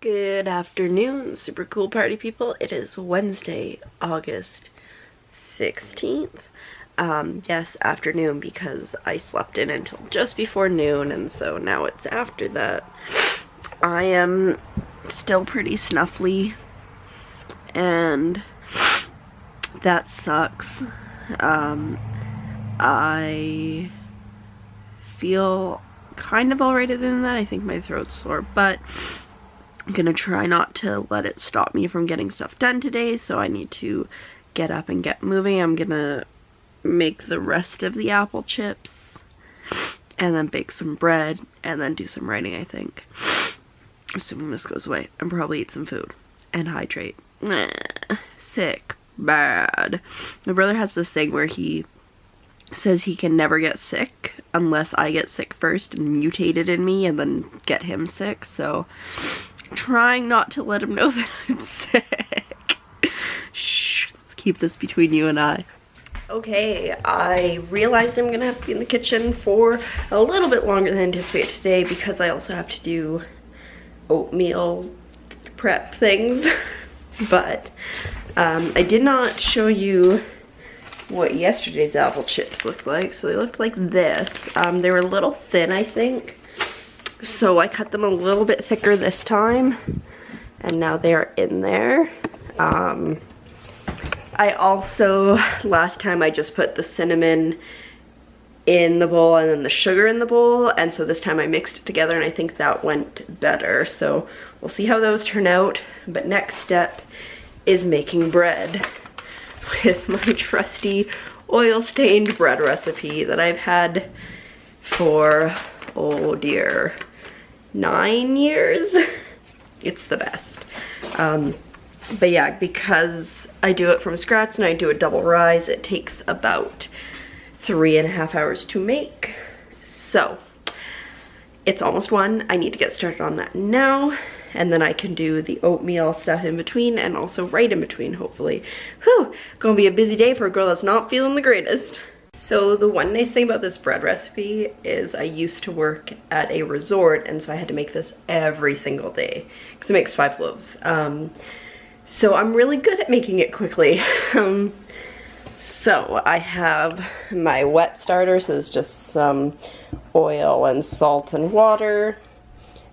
Good afternoon, super cool party people. It is Wednesday, August 16th. Yes, afternoon, because I slept in until just before noon, and so now it's after that. I am still pretty snuffly, and that sucks. I feel kind of alright other than that. I think my throat's sore, but I'm gonna try not to let it stop me from getting stuff done today, so I need to get up and get moving. I'm gonna make the rest of the apple chips and then bake some bread and then do some writing, I think. Assuming this goes away. And probably eat some food and hydrate. Sick. Bad. My brother has this thing where he says he can never get sick unless I get sick first and mutate it in me and then get him sick, so trying not to let him know that I'm sick. Shh, let's keep this between you and I. Okay, I realized I'm gonna have to be in the kitchen for a little bit longer than anticipated today because I also have to do oatmeal prep things. But I did not show you what yesterday's apple chips looked like. So they looked like this. They were a little thin, I think. So I cut them a little bit thicker this time, and now they're in there. I also, last time I just put the cinnamon in the bowl and then the sugar in the bowl, and so this time I mixed it together and I think that went better. So we'll see how those turn out. But next step is making bread with my trusty oil-stained bread recipe that I've had for, oh dear, 9 years. It's the best. But yeah, because I do it from scratch and I do a double rise, it takes about 3.5 hours to make. So it's almost 1. I need to get started on that now, and then I can do the oatmeal stuff in between and also write in between, hopefully. Whew, gonna be a busy day for a girl that's not feeling the greatest. So the one nice thing about this bread recipe is I used to work at a resort, and so I had to make this every single day because it makes 5 loaves. So I'm really good at making it quickly. So I have my wet starter, so it's just some oil and salt and water,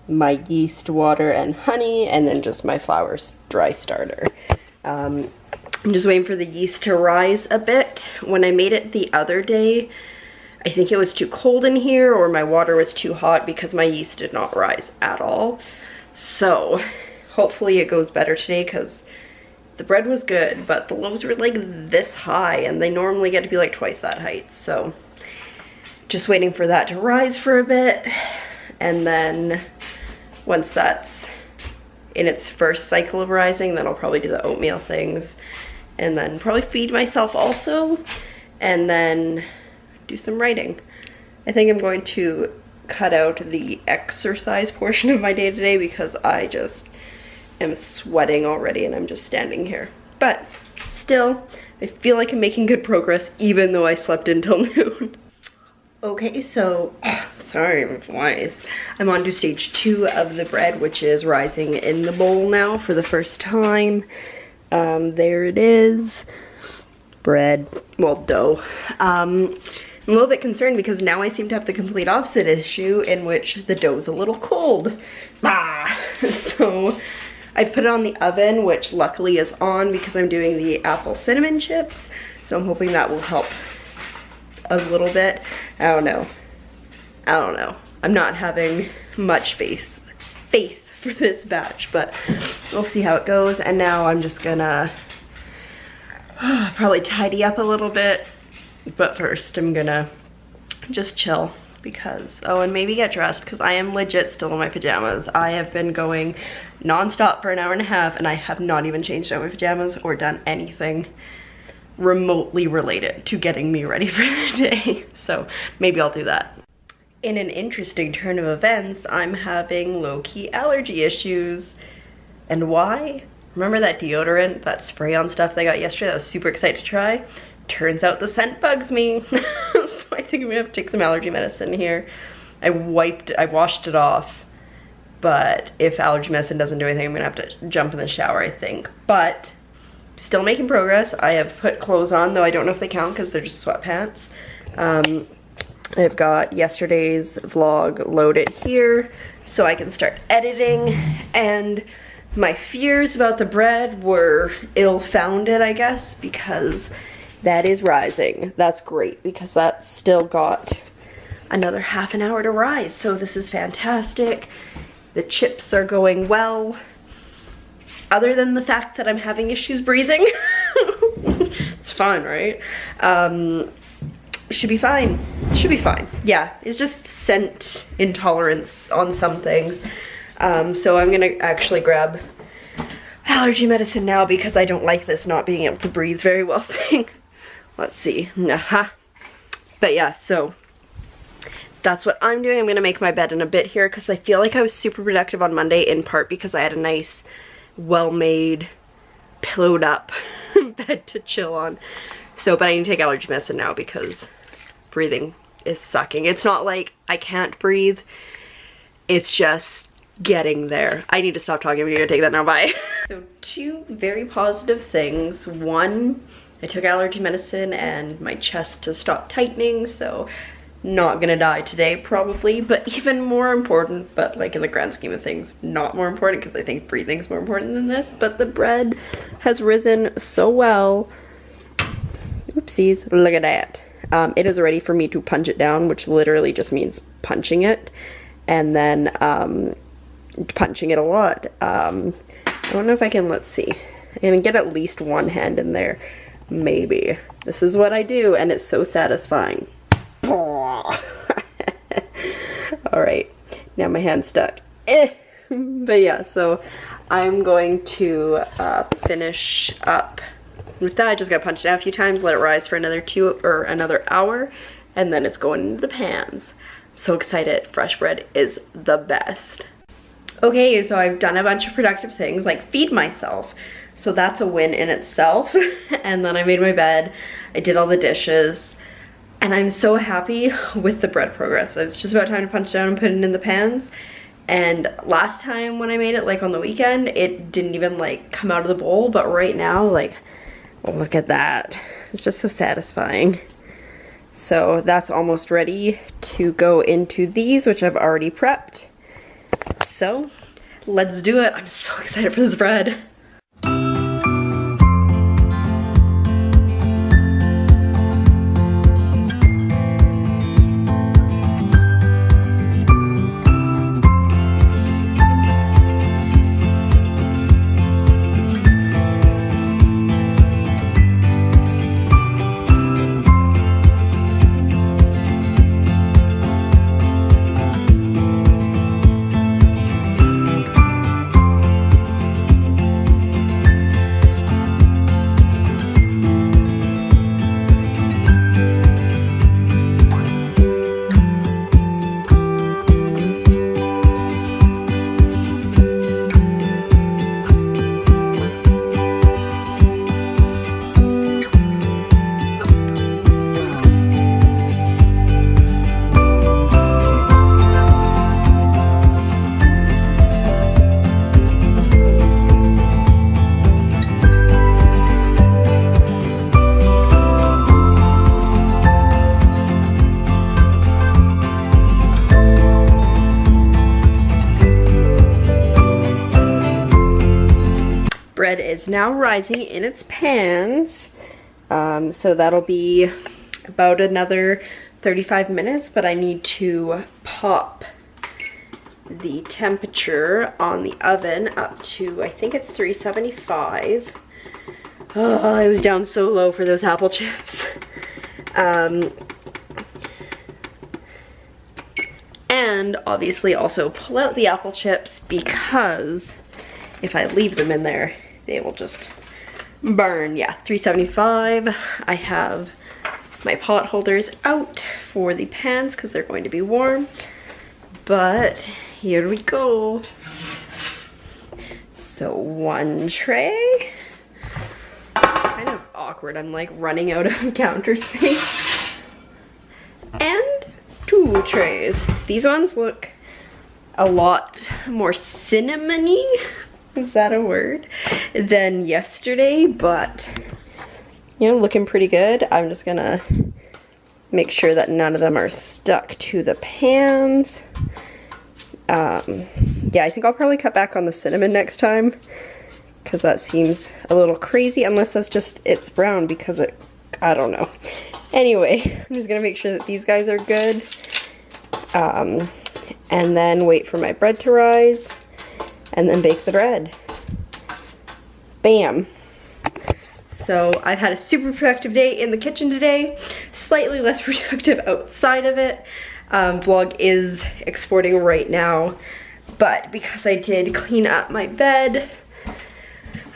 my yeast, water, and honey, and then just my flour dry starter. I'm just waiting for the yeast to rise a bit. When I made it the other day, I think it was too cold in here or my water was too hot because my yeast did not rise at all. So hopefully it goes better today because the bread was good, but the loaves were like this high and they normally get to be like twice that height. So just waiting for that to rise for a bit, and then once that's in its first cycle of rising, then I'll probably do the oatmeal things and then probably feed myself also, and then do some writing. I think I'm going to cut out the exercise portion of my day today because I just am sweating already and I'm just standing here. But still, I feel like I'm making good progress even though I slept until noon. Okay, so, sorry my voice. I'm on to stage 2 of the bread, which is rising in the bowl now for the first time. There it is. Bread, well, dough. I'm a little bit concerned because now I seem to have the complete opposite issue in which the dough's a little cold. So I put it on the oven, which luckily is on because I'm doing the apple cinnamon chips. So I'm hoping that will help a little bit. I don't know. I'm not having much faith for this batch, but we'll see how it goes. And now I'm just gonna probably tidy up a little bit, but first I'm gonna just chill because, oh, and maybe get dressed because I am legit still in my pajamas. I have been going non-stop for an hour and a half and I have not even changed out my pajamas or done anything remotely related to getting me ready for the day. So maybe I'll do that. In an interesting turn of events, I'm having low-key allergy issues. And why? Remember that deodorant, that spray-on stuff that I got yesterday that I was super excited to try? Turns out the scent bugs me. So I think I'm gonna have to take some allergy medicine here. I washed it off but if allergy medicine doesn't do anything, I'm gonna have to jump in the shower, I think. But still making progress. I have put clothes on, though I don't know if they count because they're just sweatpants. I've got yesterday's vlog loaded here so I can start editing, and my fears about the bread were ill-founded, I guess, because that is rising. That's great because that's still got another half an hour to rise, so this is fantastic. The chips are going well, other than the fact that I'm having issues breathing. It's fun, right? Should be fine. Should be fine. Yeah, it's just scent intolerance on some things. So I'm gonna actually grab allergy medicine now because I don't like this not being able to breathe very well thing. Let's see. But yeah, so that's what I'm doing. I'm gonna make my bed in a bit here because I feel like I was super productive on Monday, in part because I had a nice, well-made, pillowed up bed to chill on. So, but I need to take allergy medicine now because breathing is sucking. It's not like I can't breathe, it's just getting there. I need to stop talking. We're gonna take that now. Bye. So 2 very positive things. 1, I took allergy medicine and my chest has stopped tightening, so not gonna die today probably. But even more important, but like in the grand scheme of things, not more important because I think breathing's more important than this, but the bread has risen so well. Oopsies, look at that. It is ready for me to punch it down, which literally just means punching it, and then punching it a lot. I don't know if I can, let's see. I can get at least one hand in there, maybe. This is what I do, and it's so satisfying. Alright, now my hand's stuck. But yeah, so I'm going to finish up with that. I just gotta punch it down a few times, let it rise for another another hour, and then it's going into the pans. I'm so excited. Fresh bread is the best. Okay, so I've done a bunch of productive things, like feed myself. So that's a win in itself. And then I made my bed, I did all the dishes, and I'm so happy with the bread progress. It's just about time to punch down and put it in the pans. And last time when I made it, like on the weekend, it didn't even like come out of the bowl, but right now, like, oh, look at that. It's just so satisfying. So that's almost ready to go into these, which I've already prepped. So let's do it. I'm so excited for this bread. Bread is now rising in its pans, so that'll be about another 35 minutes, but I need to pop the temperature on the oven up to, I think it's 375. Oh, I was down so low for those apple chips. And obviously also pull out the apple chips because if I leave them in there, they will just burn. Yeah, 375. I have my pot holders out for the pans because they're going to be warm. But here we go. So 1 tray. Kind of awkward. I'm like running out of counter space. And 2 trays. These ones look a lot more cinnamony, is that a word, than yesterday, but you know, looking pretty good. I'm just gonna make sure that none of them are stuck to the pans. Yeah, I think I'll probably cut back on the cinnamon next time, because that seems a little crazy, unless that's just, it's brown because it, I don't know. Anyway, I'm just gonna make sure that these guys are good. And then wait for my bread to rise, and then bake the bread. Bam. So I've had a super productive day in the kitchen today, slightly less productive outside of it. Vlog is exporting right now, but because I did clean up my bed,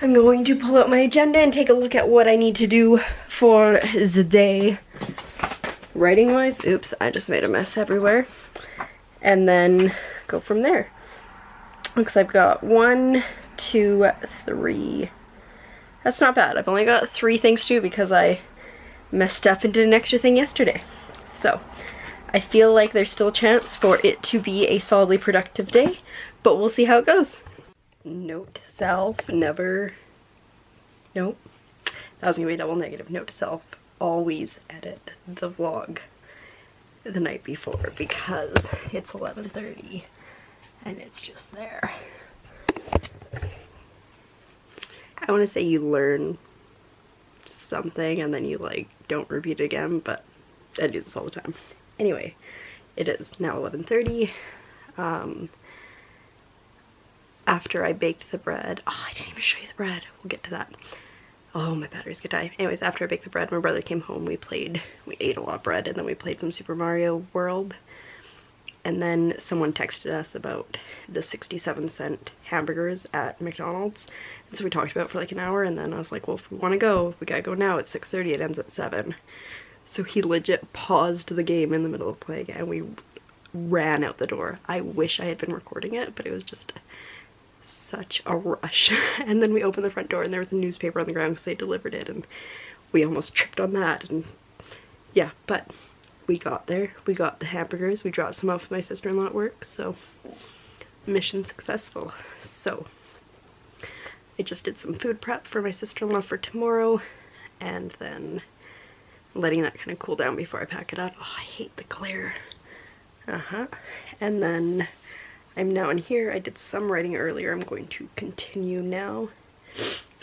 I'm going to pull out my agenda and take a look at what I need to do for the day. Writing wise, oops, I just made a mess everywhere. And then go from there. Looks like I've got 1, 2, 3. That's not bad. I've only got 3 things to do because I messed up and did an extra thing yesterday. So I feel like there's still a chance for it to be a solidly productive day, but we'll see how it goes. Note to self, never, nope, that was gonna be a double negative. Note to self, always edit the vlog the night before because it's 11:30 and it's just there. I want to say you learn something and then you like don't repeat it again, but I do this all the time. Anyway, it is now 11:30. After I baked the bread, oh, I didn't even show you the bread. We'll get to that. Oh, my battery's gonna die. Anyways, after I baked the bread, my brother came home, we ate a lot of bread, and then we played some Super Mario World. And then someone texted us about the 67-cent hamburgers at McDonald's. And so we talked about it for like an hour, and then I was like, well, if we wanna go, we gotta go now. It's 6:30, it ends at 7. So he legit paused the game in the middle of playing, and we ran out the door. I wish I had been recording it, but it was just such a rush. And then we opened the front door and there was a newspaper on the ground because they delivered it, and we almost tripped on that. And yeah, but we got there. We got the hamburgers. We dropped some off with my sister-in-law at work, so mission successful. So I just did some food prep for my sister-in-law for tomorrow, and then letting that kind of cool down before I pack it up. Oh, I hate the glare. And then I'm now in here. I did some writing earlier. I'm going to continue now.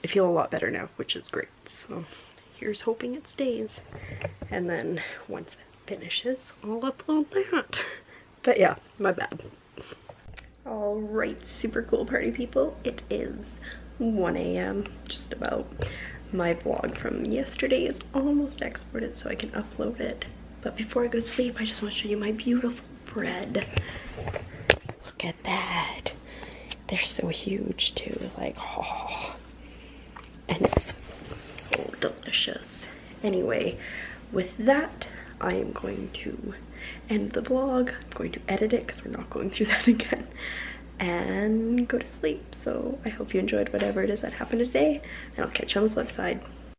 I feel a lot better now, which is great. So here's hoping it stays. And then once it finishes, I'll upload that. But yeah, my bad. Alright, super cool party people. It is 1 AM, just about. My vlog from yesterday is almost exported so I can upload it. But before I go to sleep, I just want to show you my beautiful bread. Look at that. They're so huge too, like, oh. And it's so delicious. Anyway, with that, I am going to end the vlog. I'm going to edit it because we're not going through that again, and go to sleep. So I hope you enjoyed whatever it is that happened today, and I'll catch you on the flip side.